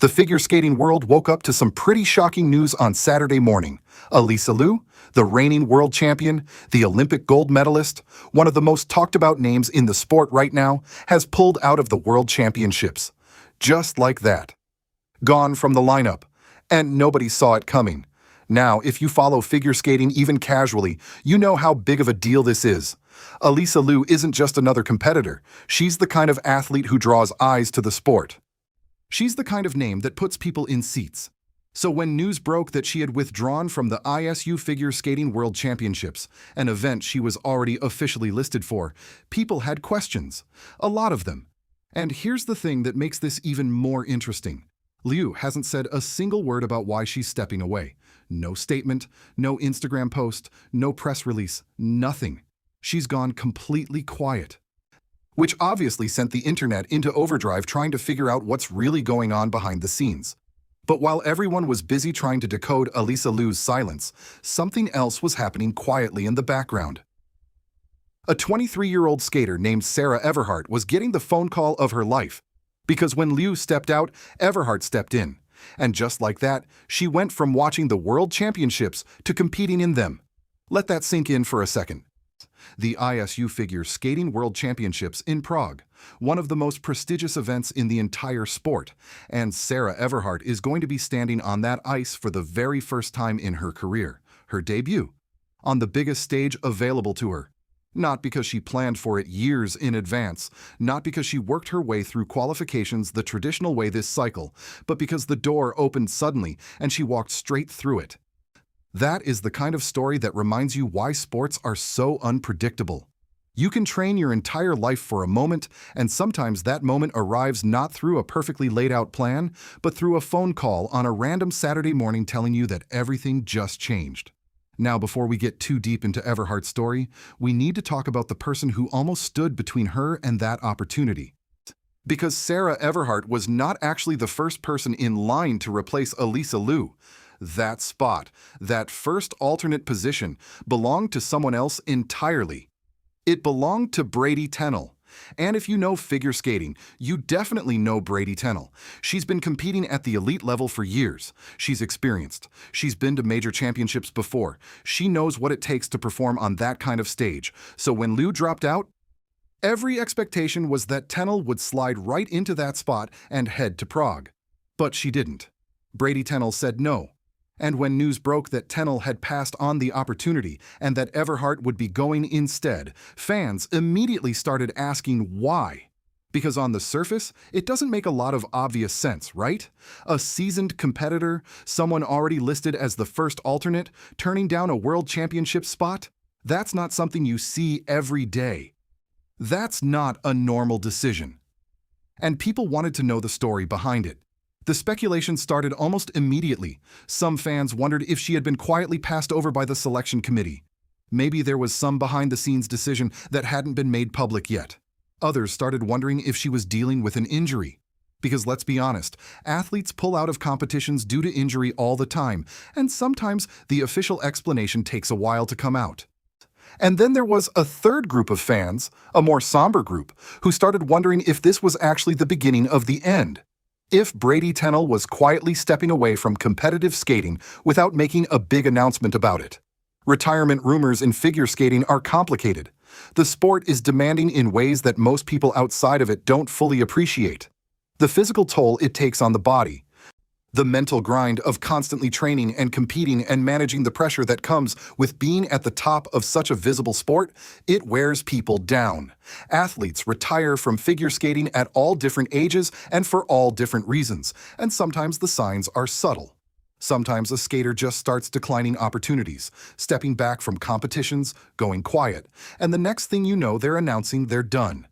The figure skating world woke up to some pretty shocking news on Saturday morning. Alysa Liu, the reigning world champion, the Olympic gold medalist, one of the most talked about names in the sport right now, has pulled out of the world championships. Just like that. Gone from the lineup. And nobody saw it coming. Now, if you follow figure skating even casually, you know how big of a deal this is. Alysa Liu isn't just another competitor. She's the kind of athlete who draws eyes to the sport. She's the kind of name that puts people in seats. So when news broke that she had withdrawn from the ISU Figure Skating World Championships, an event she was already officially listed for, people had questions. A lot of them. And here's the thing that makes this even more interesting. Liu hasn't said a single word about why she's stepping away. No statement, no Instagram post, no press release, nothing. She's gone completely quiet. Which obviously sent the internet into overdrive trying to figure out what's really going on behind the scenes. But while everyone was busy trying to decode Alysa Liu's silence, something else was happening quietly in the background. A 23-year-old skater named Sarah Everhart was getting the phone call of her life, because when Liu stepped out, Everhart stepped in. And just like that, she went from watching the World Championships to competing in them. Let that sink in for a second. The ISU Figure Skating World Championships in Prague, one of the most prestigious events in the entire sport, and Sarah Everhart is going to be standing on that ice for the very first time in her career, her debut, on the biggest stage available to her. Not because she planned for it years in advance, not because she worked her way through qualifications the traditional way this cycle, but because the door opened suddenly and she walked straight through it. That is the kind of story that reminds you why sports are so unpredictable. You can train your entire life for a moment, and sometimes that moment arrives not through a perfectly laid out plan, but through a phone call on a random Saturday morning telling you that everything just changed. Now, before we get too deep into Everhart's story, we need to talk about the person who almost stood between her and that opportunity. Because Sarah Everhart was not actually the first person in line to replace Alysa Liu. That spot, that first alternate position, belonged to someone else entirely. It belonged to Brady Tennel. And if you know figure skating, you definitely know Brady Tennel. She's been competing at the elite level for years. She's experienced. She's been to major championships before. She knows what it takes to perform on that kind of stage. So when Liu dropped out, every expectation was that Tennel would slide right into that spot and head to Prague. But she didn't. Brady Tennel said no. And when news broke that Tennel had passed on the opportunity and that Everhart would be going instead, fans immediately started asking why. Because on the surface, it doesn't make a lot of obvious sense, right? A seasoned competitor, someone already listed as the first alternate, turning down a world championship spot? That's not something you see every day. That's not a normal decision. And people wanted to know the story behind it. The speculation started almost immediately. Some fans wondered if she had been quietly passed over by the selection committee. Maybe there was some behind-the-scenes decision that hadn't been made public yet. Others started wondering if she was dealing with an injury. Because let's be honest, athletes pull out of competitions due to injury all the time, and sometimes the official explanation takes a while to come out. And then there was a third group of fans, a more somber group, who started wondering if this was actually the beginning of the end. If Brady Tennel was quietly stepping away from competitive skating without making a big announcement about it. Retirement rumors in figure skating are complicated. The sport is demanding in ways that most people outside of it don't fully appreciate. The physical toll it takes on the body. The mental grind of constantly training and competing and managing the pressure that comes with being at the top of such a visible sport, it wears people down. Athletes retire from figure skating at all different ages and for all different reasons, and sometimes the signs are subtle. Sometimes a skater just starts declining opportunities, stepping back from competitions, going quiet, and the next thing you know, they're announcing they're done.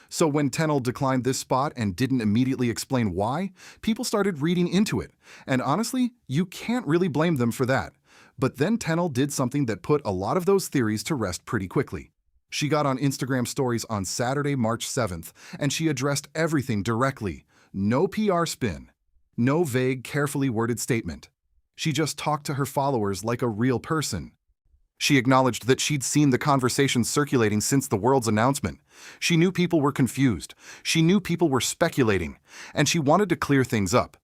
So when Tennel declined this spot and didn't immediately explain why, people started reading into it. And honestly, you can't really blame them for that. But then Tennel did something that put a lot of those theories to rest pretty quickly. She got on Instagram stories on Saturday, March 7th, and she addressed everything directly. No PR spin. No vague, carefully worded statement. She just talked to her followers like a real person. She acknowledged that she'd seen the conversation circulating since the world's announcement. She knew people were confused. She knew people were speculating. And she wanted to clear things up.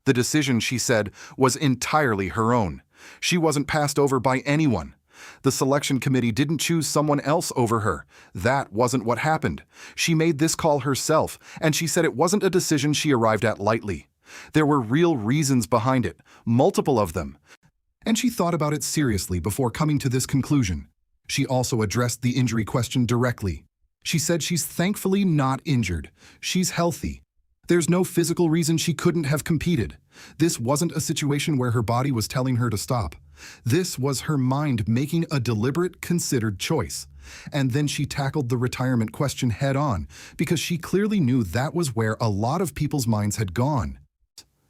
The decision, she said, was entirely her own. She wasn't passed over by anyone. The selection committee didn't choose someone else over her. That wasn't what happened. She made this call herself, and she said it wasn't a decision she arrived at lightly. There were real reasons behind it, multiple of them. And she thought about it seriously before coming to this conclusion. She also addressed the injury question directly. She said she's thankfully not injured. She's healthy. There's no physical reason she couldn't have competed. This wasn't a situation where her body was telling her to stop. This was her mind making a deliberate, considered choice. And then she tackled the retirement question head-on, because she clearly knew that was where a lot of people's minds had gone.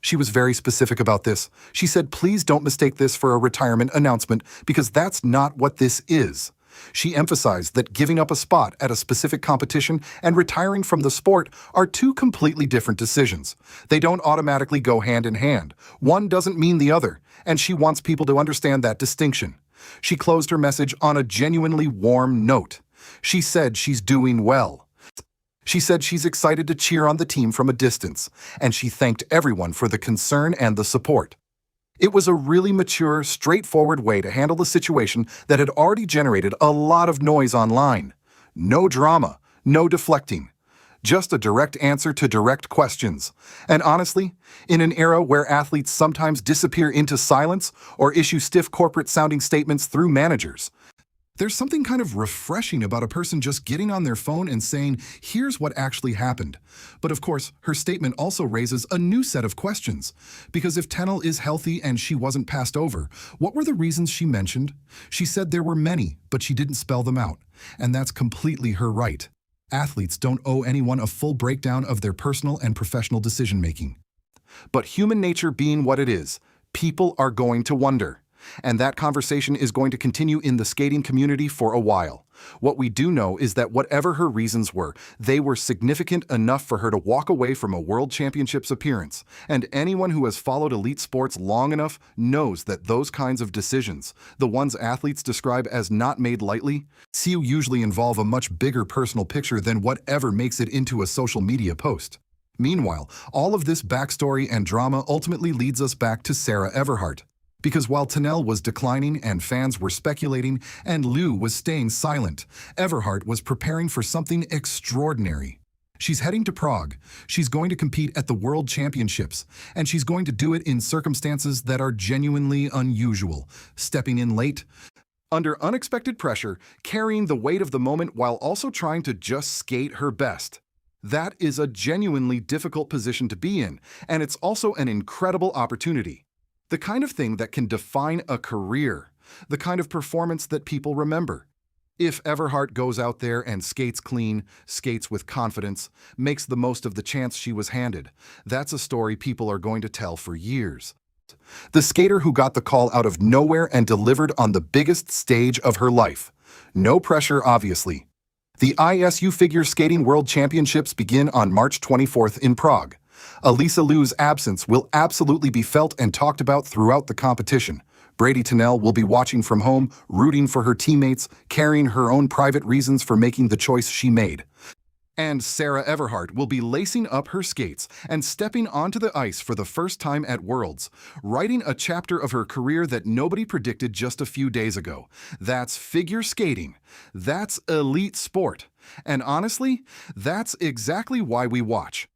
She was very specific about this. She said, "Please don't mistake this for a retirement announcement, because that's not what this is." She emphasized that giving up a spot at a specific competition and retiring from the sport are two completely different decisions. They don't automatically go hand in hand. One doesn't mean the other, and she wants people to understand that distinction. She closed her message on a genuinely warm note. She said she's doing well. She said she's excited to cheer on the team from a distance, and she thanked everyone for the concern and the support. It was a really mature, straightforward way to handle the situation that had already generated a lot of noise online. No drama, no deflecting. Just a direct answer to direct questions. And honestly, in an era where athletes sometimes disappear into silence or issue stiff corporate-sounding statements through managers, there's something kind of refreshing about a person just getting on their phone and saying, "Here's what actually happened." But of course, her statement also raises a new set of questions. Because if Tennell is healthy and she wasn't passed over, what were the reasons she mentioned? She said there were many, but she didn't spell them out. And that's completely her right. Athletes don't owe anyone a full breakdown of their personal and professional decision-making. But human nature being what it is, people are going to wonder. And that conversation is going to continue in the skating community for a while. What we do know is that whatever her reasons were, they were significant enough for her to walk away from a World Championships appearance. And anyone who has followed elite sports long enough knows that those kinds of decisions, the ones athletes describe as not made lightly, usually involve a much bigger personal picture than whatever makes it into a social media post. Meanwhile, all of this backstory and drama ultimately leads us back to Sarah Everhart. Because while Tennell was declining and fans were speculating and Liu was staying silent, Everhart was preparing for something extraordinary. She's heading to Prague. She's going to compete at the World Championships, and she's going to do it in circumstances that are genuinely unusual, stepping in late, under unexpected pressure, carrying the weight of the moment while also trying to just skate her best. That is a genuinely difficult position to be in, and it's also an incredible opportunity. The kind of thing that can define a career, the kind of performance that people remember. If Everhart goes out there and skates clean, skates with confidence, makes the most of the chance she was handed, that's a story people are going to tell for years. The skater who got the call out of nowhere and delivered on the biggest stage of her life. No pressure, obviously. The ISU Figure Skating World Championships begin on March 24th in Prague. Alysa Liu's absence will absolutely be felt and talked about throughout the competition. Brady Tennell will be watching from home, rooting for her teammates, carrying her own private reasons for making the choice she made. And Sarah Everhart will be lacing up her skates and stepping onto the ice for the first time at Worlds, writing a chapter of her career that nobody predicted just a few days ago. That's figure skating. That's elite sport. And honestly, that's exactly why we watch.